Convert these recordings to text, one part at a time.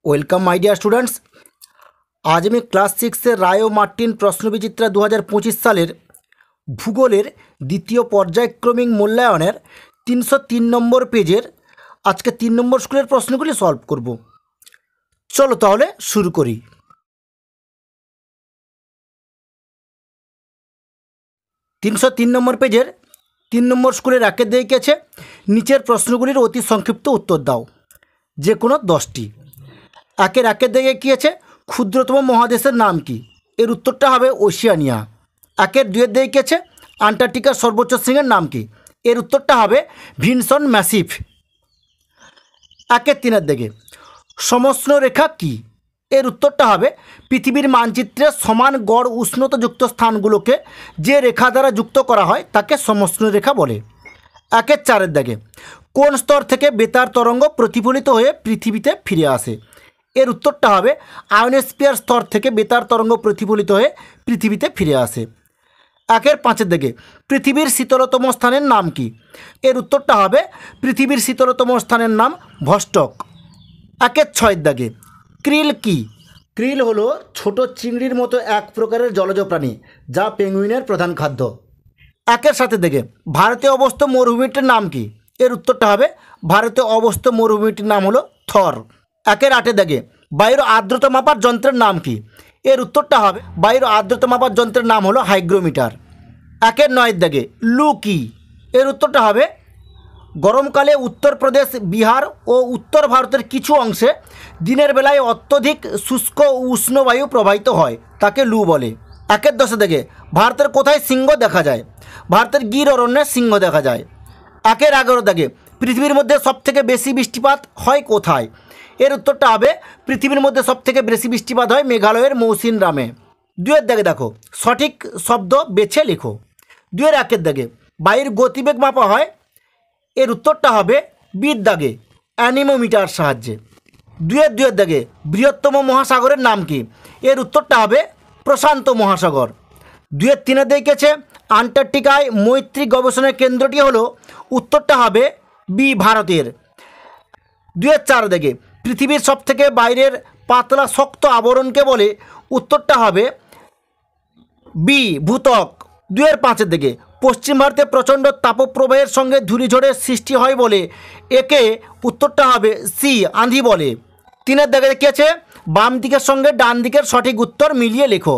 Welcome my dear students. আজ আমি class 6-এর রায় ও Martin প্রশ্নবিচিত্রা 2025 সালের ভূগোলের দ্বিতীয় পর্যায়ক্রমিক মূল্যায়নের 303 নম্বর পেজের আজকে 3 নম্বর স্কুলের প্রশ্নগুলি সলভ করব। চলো তাহলে শুরু করি। তিনশো 3 নম্বর পেজের 3 নম্বর স্কুলের একের দিকে আছে নিচের প্রশ্নগুলির অতি সংক্ষিপ্ত উত্তর দাও, যে কোনো 10টি। একের দিকে কী আছে, ক্ষুদ্রতম মহাদেশের নাম কি? এর উত্তরটা হবে ওশিয়ানিয়া। একের 2-এর দিকে কী আছে, আন্টার্কটিকার সর্বোচ্চ শৃঙ্গের নাম কি? এর উত্তরটা হবে ভিনসন ম্যাসিভ। একের 3-এর দিকে সমষ্ণ রেখা কি? এর উত্তরটা হবে পৃথিবীর মানচিত্রে সমান গড় উষ্ণতাযুক্ত স্থানগুলোকে যে রেখা দ্বারা যুক্ত করা হয় তাকে সমষ্ণ রেখা বলে। একের 4-এর দিকে কোন স্তর থেকে বেতার তরঙ্গ প্রতিফলিত হয়ে পৃথিবীতে ফিরে আসে? এর উত্তরটা হবে আয়নোস্ফিয়ার স্তর থেকে বেতার তরঙ্গ প্রতিফলিত হয়ে পৃথিবীতে ফিরে আসে। একের 5-এর দিকে পৃথিবীর শীতলতম স্থানের নাম কি? এর উত্তরটা হবে পৃথিবীর শীতলতম স্থানের নাম ভস্টক। একের 6-এর দিকে ক্রিল কি? ক্রিল হলো ছোট চিংড়ির মতো এক প্রকারের জলজ প্রাণী, যা পেঙ্গুইনের প্রধান খাদ্য। একের 7-এর দিকে ভারতে অবস্থিত মরুভূমিটির নাম কি? এর উত্তরটা হবে ভারতে অবস্থিত মরুভূমিটির নাম হলো থর। একের 8-এর দিকে বায়ুর আর্দ্রতা মাপার যন্ত্রের নাম কি? এর উত্তরটা হবে বায়ুর আর্দ্রতা মাপার যন্ত্রের নাম হলো হাইগ্রোমিটার। একের 9-এর দিকে লু কি? এর উত্তরটা হবে গরমকালে উত্তরপ্রদেশ, বিহার ও উত্তর ভারতের কিছু অংশে দিনের বেলায় অত্যধিক শুষ্ক ও উষ্ণ বায়ু প্রবাহিত হয়, তাকে লু বলে। একের 10-এর দিকে ভারতের কোথায় সিংহ দেখা যায়? ভারতের গির অরণ্যে সিংহ দেখা যায়। একের 11-এর দিকে পৃথিবীর মধ্যে সবথেকে বেশি বৃষ্টিপাত হয় কোথায়? এর উত্তরটা হবে পৃথিবীর মধ্যে সবথেকে বেশি বৃষ্টিপাত হয় মেঘালয়ের মৌসিনরামে। 2-এর দিকে দেখো, সঠিক শব্দ বেছে লেখো। 2-এর 1-এর দিকে বায়ুর গতিবেগ মাপা হয়, এর উত্তরটা হবে বিদ্যাগে অ্যানিমোমিটার সাহায্যে। 2-এর 2-এর দিকে বৃহত্তম মহাসাগরের নাম কি? এর উত্তরটা হবে প্রশান্ত মহাসাগর। 2-এর 3-এর দিকে আছে আন্টার্কটিকায় মৈত্রী গবেষণা কেন্দ্রটি হলো, উত্তরটা হবে বি ভারতের। 2-এর 4-এর দিকে পৃথিবীর সবথেকে বাইরের পাতলা শক্ত আবরণকে বলে, উত্তরটা হবে বি ভূত্বক। 2-এর 5-এর দিকে পশ্চিম ভারতে প্রচণ্ড তাপপ্রবাহের সঙ্গে ধূলিঝড়ের সৃষ্টি হয় বলে, একে উত্তরটা হবে সি আঁধি বলে। 3-এর দিকে কী আছে, বাম দিকের সঙ্গে ডান দিকের সঠিক উত্তর মিলিয়ে লেখো।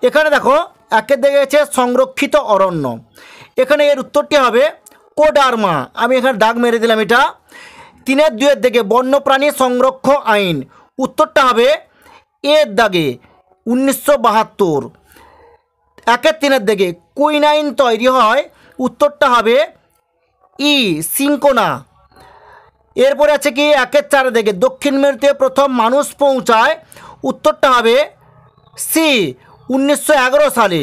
এখানে দেখো, একের দিকে আছে সংরক্ষিত অরণ্য, এখানে এর উত্তরটি হবে কোডারমা। আমি এখানে দাগ মেরে দিলাম এটা। 3-এর 2-এর দিকে বন্যপ্রাণী সংরক্ষণ আইন, উত্তরটা হবে এর দাগে 1972। 1-এর 3-এর দিকে কুইনাইন তৈরি হয়, উত্তরটা হবে ই সিঙ্কোনা। এরপরে আছে কি 1-এর 4-এর দিকে দক্ষিণ মেরুতে প্রথম মানুষ পৌঁছায়, উত্তরটা হবে সি 1911 সালে।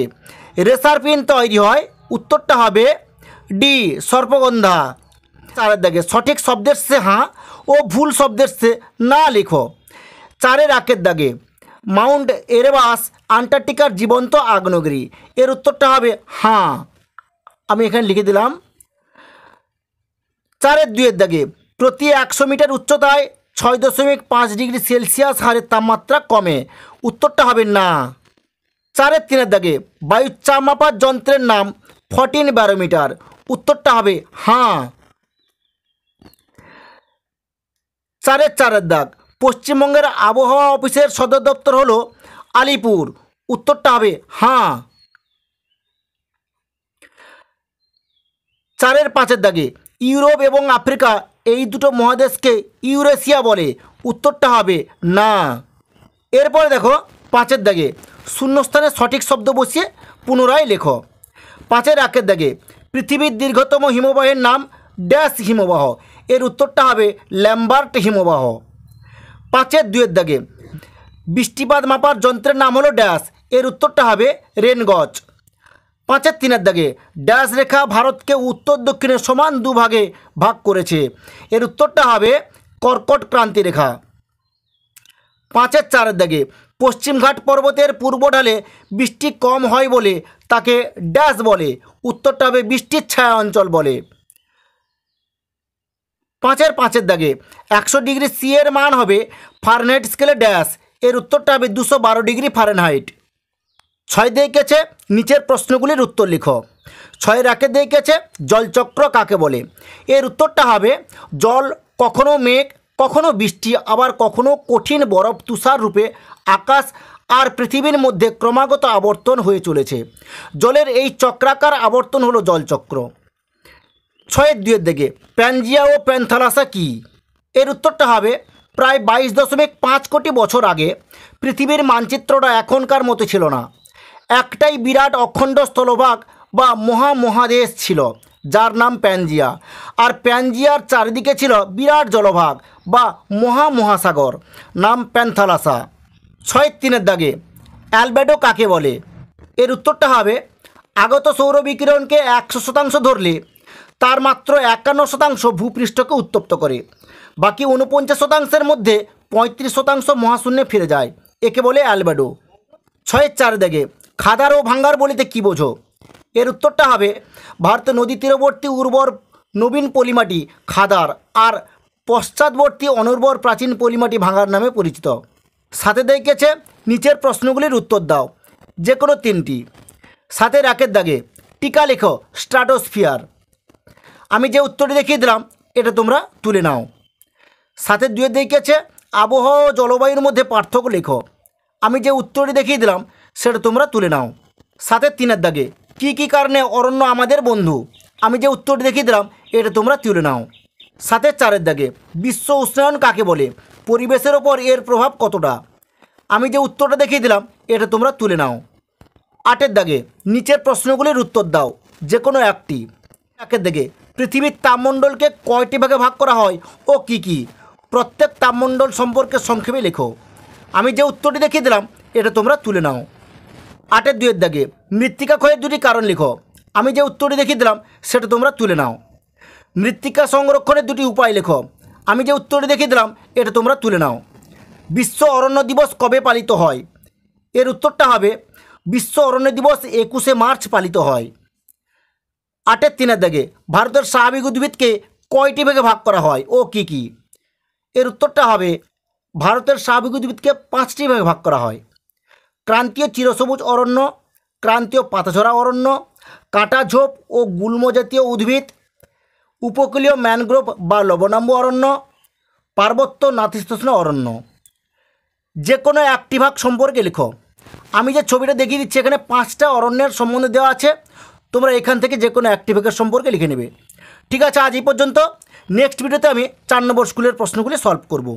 রেসার পিন তৈরি হয়, উত্তরটা হবে ডি সর্পগন্ধা। 4-এর দিকে সঠিক শব্দের সে হাঁ ও ভুল শব্দের সে না লেখো। 4-এর 1-এর দিকে মাউন্ট এরেবাস আন্টার্কটিকার জীবন্ত আগ্নেয়গিরি, এর উত্তরটা হবে হাঁ, আমি এখানে লিখে দিলাম। 4-এর 2-এর দিকে প্রতি 100 মিটার উচ্চতায় 6.5 ডিগ্রি সেলসিয়াস হারে তাপমাত্রা কমে, উত্তরটা হবে না। 4-এর 3-এর দিকে বায়ুর চাপ মাপার যন্ত্রের নাম 14 ব্যারোমিটার, উত্তরটা হবে হাঁ। 4-এর 4-এর দাগ পশ্চিমবঙ্গের আবহাওয়া অফিসের সদর দপ্তর হলো আলিপুর, উত্তরটা হবে হাঁ। 4-এর 5-এর দাগে ইউরোপ এবং আফ্রিকা এই দুটো মহাদেশকে ইউরেশিয়া বলে, উত্তরটা হবে না। এরপরে দেখো 5-এর দাগে শূন্যস্থানে সঠিক শব্দ বসিয়ে পুনরায় লেখো। 5-এর 1-এর দাগে পৃথিবীর দীর্ঘতম হিমবাহের নাম ড্যাশ হিমবাহ, এর উত্তরটা হবে ল্যাম্বার্ট হিমবাহ। 5-এর 2-এর দাগে বৃষ্টিপাত মাপার যন্ত্রের নাম হলো ড্যাশ, এর উত্তরটা হবে রেনগজ। 5-এর 3-এর দাগে ড্যাশ রেখা ভারতকে উত্তর দক্ষিণে সমান দুভাগে ভাগ করেছে, এর উত্তরটা হবে কর্কট ক্রান্তি রেখা। 5-এর 4-এর দাগে পশ্চিমঘাট পর্বতের পূর্ব ঢালে বৃষ্টি কম হয় বলে তাকে ড্যাশ বলে, উত্তরটা হবে বৃষ্টির ছায়া অঞ্চল বলে। পাঁচের দাগে 100 ডিগ্রি সি এর মান হবে ফারেনহাইট স্কেলে ড্যাশ, এর উত্তরটা হবে 212 ডিগ্রি ফারেনহাইট। 6 দেখেছে নিচের প্রশ্নগুলির উত্তর লিখো। 6 রাকে দেখেছে জলচক্র কাকে বলে, এর উত্তরটা হবে জল কখনো মেঘ, কখনো বৃষ্টি, আবার কখনো কঠিন বরফ তুষার রূপে আকাশ আর পৃথিবীর মধ্যে ক্রমাগত আবর্তন হয়ে চলেছে। জলের এই চক্রাকার আবর্তন হলো জলচক্র। 6-2 দিকে প্যানজিয়া ও প্যান্থালাসা কি, এর উত্তরটা হবে প্রায় 22.5 কোটি বছর আগে পৃথিবীর মানচিত্রটা এখনকার মতো ছিল না। একটাই বিরাট অখণ্ড স্থলভাগ বা মহামহাদেশ ছিল যার নাম প্যানজিয়া, আর প্যানজিয়ার চারিদিকে ছিল বিরাট জলভাগ বা মহামহাসাগর, নাম প্যান্থালাসা। 6-3 দাগে অ্যালবেডো কাকে বলে, এর উত্তরটা হবে আগত সৌরবিকিরণকে 100% ধরলে তার মাত্র 51% ভূপৃষ্ঠকে উত্তপ্ত করে, বাকি 49%-এর মধ্যে 35% মহাশূন্যে ফিরে যায়, একে বলে অ্যালবেডো। 6-4 দাগে খাদার ও ভাঙ্গার বলিতে কী বোঝো, এর উত্তরটা হবে ভারতের নদী তীরবর্তী উর্বর নবীন পলিমাটি খাদার আর পশ্চাৎবর্তী অনুর্বর প্রাচীন পলিমাটি ভাঙ্গার নামে পরিচিত। সাথে দেখেছে নিচের প্রশ্নগুলির উত্তর দাও, যে কোনো 3টি। 7-1 দাগে টিকা লেখো স্ট্রাটোস্ফিয়ার, আমি যে উত্তরটি দেখিয়ে দিলাম এটা তোমরা তুলে নাও। 7-2 দেখেছে আবহাওয়া ও জলবায়ুর মধ্যে পার্থক্য লেখো, আমি যে উত্তরটি দেখিয়ে দিলাম সেটা তোমরা তুলে নাও। 7-3 দাগে কী কারণে অরণ্য আমাদের বন্ধু, আমি যে উত্তরটি দেখিয়ে দিলাম এটা তোমরা তুলে নাও। 7-4 দাগে বিশ্ব উষ্ণায়ন কাকে বলে, পরিবেশের ওপর এর প্রভাব কতটা, আমি যে উত্তরটা দেখিয়ে দিলাম এটা তোমরা তুলে নাও। 8 দাগে নিচের প্রশ্নগুলির উত্তর দাও, যে কোনো একটি। 1 দাগে পৃথিবীর তাপমণ্ডলকে কয়টি ভাগে ভাগ করা হয় ও কি, প্রত্যেক তাপমণ্ডল সম্পর্কে সংক্ষেপে লেখো, আমি যে উত্তরটি দেখিয়ে দিলাম এটা তোমরা তুলে নাও। 8-2 দাগে মৃত্তিকা ক্ষয়ের 2টি কারণ লেখো, আমি যে উত্তরটি দেখিয়ে দিলাম সেটা তোমরা তুলে নাও। মৃত্তিকা সংরক্ষণের 2টি উপায় লেখো, আমি যে উত্তরটি দেখিয়ে দিলাম এটা তোমরা তুলে নাও। বিশ্ব অরণ্য দিবস কবে পালিত হয়, এর উত্তরটা হবে বিশ্ব অরণ্য দিবস 21শে মার্চ পালিত হয়। 8-3 দাগে ভারতের স্বাভাবিক উদ্ভিদকে কয়টি ভাগে ভাগ করা হয় ও কি, এর উত্তরটা হবে ভারতের স্বাভাবিক উদ্ভিদকে 5টি ভাগে ভাগ করা হয়। ক্রান্তীয় চিরসবুজ অরণ্য, ক্রান্তীয় পাতাঝরা অরণ্য, কাঁটা ঝোপ ও গুল্ম জাতীয় উদ্ভিদ, উপকূলীয় ম্যানগ্রোভ বা লবণাম্ব অরণ্য, পার্বত্য নাতিশীতোষ্ণ অরণ্য। যে কোনো একটি ভাগ সম্পর্কে লেখো, আমি যে ছবিটা দেখিয়ে দিচ্ছি এখানে 5টা অরণ্যের সম্বন্ধে দেওয়া আছে, তোমরা এখান থেকে যে কোনো একটি ভাগের সম্পর্কে লিখে নেবে। ঠিক আছে, আজ এই পর্যন্ত। নেক্সট ভিডিওতে আমি 4 নম্বর স্কুলের প্রশ্নগুলি সলভ করব।